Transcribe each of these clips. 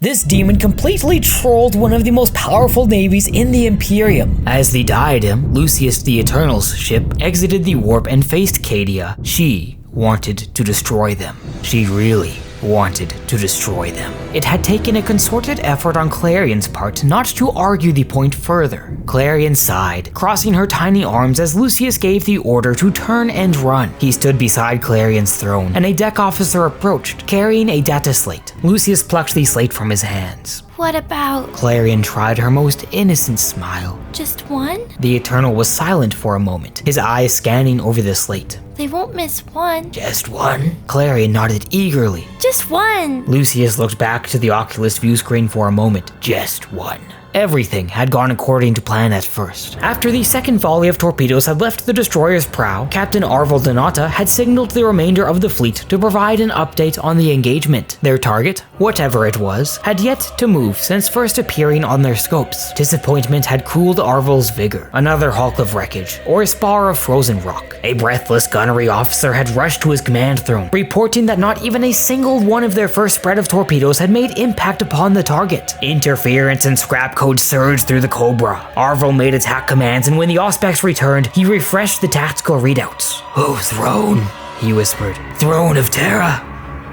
This demon completely trolled one of the most powerful navies in the Imperium. As the diadem, Lucius the Eternal's ship, exited the warp and faced Cadia, she wanted to destroy them. She really wanted to destroy them. It had taken a concerted effort on Clarion's part not to argue the point further. Clarion sighed, crossing her tiny arms as Lucius gave the order to turn and run. He stood beside Clarion's throne, and a deck officer approached, carrying a data slate. Lucius plucked the slate from his hands. What about... Clarion tried her most innocent smile. Just one? The Eternal was silent for a moment, his eyes scanning over the slate. They won't miss one. Just one? Clarion nodded eagerly. Just one! Lucius looked back to the Oculus view screen for a moment. Just one. Everything had gone according to plan at first. After the second volley of torpedoes had left the destroyer's prow, Captain Arvel Donata had signaled the remainder of the fleet to provide an update on the engagement. Their target, whatever it was, had yet to move since first appearing on their scopes. Disappointment had cooled Arvel's vigor. Another hulk of wreckage, or a spar of frozen rock. A breathless gunnery officer had rushed to his command throne, reporting that not even a single one of their first spread of torpedoes had made impact upon the target. Interference and scrap code surged through the Cobra. Arvel made attack commands, and when the Auspex returned, he refreshed the tactical readouts. "Oh, throne," he whispered. "Throne of Terra?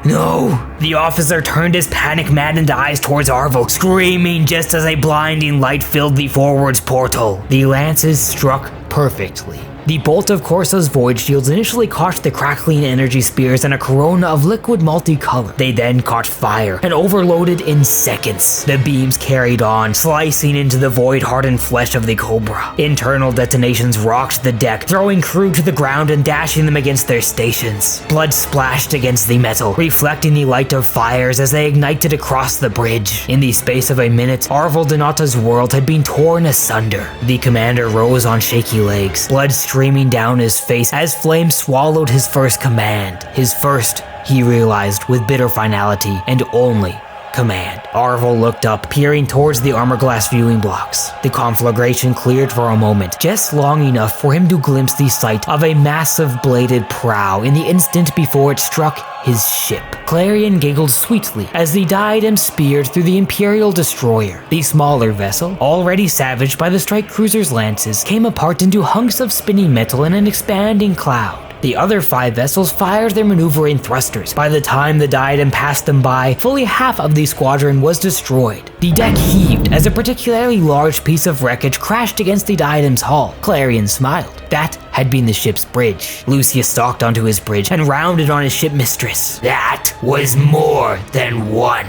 No." The officer turned his panic-maddened eyes towards Arvel, screaming just as a blinding light filled the forwards portal. The lances struck perfectly. The bolt of Corsa's void shields initially caught the crackling energy spears in a corona of liquid multicolor. They then caught fire and overloaded in seconds. The beams carried on, slicing into the void-hardened flesh of the Cobra. Internal detonations rocked the deck, throwing crew to the ground and dashing them against their stations. Blood splashed against the metal, reflecting the light of fires as they ignited across the bridge. In the space of a minute, Arvel Donata's world had been torn asunder. The commander rose on shaky legs, blood streaming down his face as flames swallowed his first command. His first, he realized with bitter finality, and only command. Arvel looked up, peering towards the armor glass viewing blocks. The conflagration cleared for a moment, just long enough for him to glimpse the sight of a massive bladed prow in the instant before it struck his ship. Clarion giggled sweetly as the diadem speared through the Imperial destroyer. The smaller vessel, already savaged by the strike cruiser's lances, came apart into hunks of spinning metal in an expanding cloud. The other 5 vessels fired their maneuvering thrusters. By the time the diadem passed them by, fully half of the squadron was destroyed. The deck heaved as a particularly large piece of wreckage crashed against the diadem's hull. Clarion smiled. That had been the ship's bridge. Lucius stalked onto his bridge and rounded on his ship mistress. That was more than one.